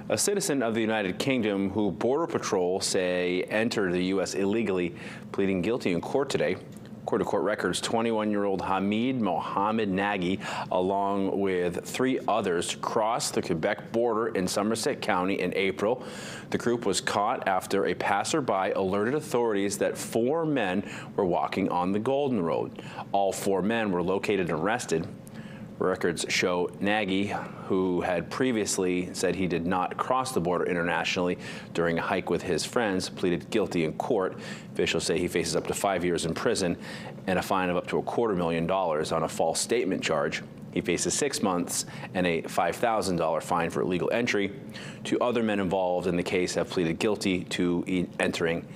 A citizen of the United Kingdom who Border Patrol say entered the U.S. illegally, pleading guilty in court today. According to court records, 21-year-old Hamid Mohamed Nagy, along with 3 others, crossed the Quebec border in Somerset County in April. The group was caught after a passerby alerted authorities that 4 men were walking on the Golden Road. All 4 men were located and arrested. Records show Nagy, who had previously said he did not cross the border internationally during a hike with his friends, pleaded guilty in court. Officials say he faces up to 5 years in prison and a fine of up to $250,000 on a false statement charge. He faces 6 months and a $5,000 fine for illegal entry. 2 other men involved in the case have pleaded guilty to entering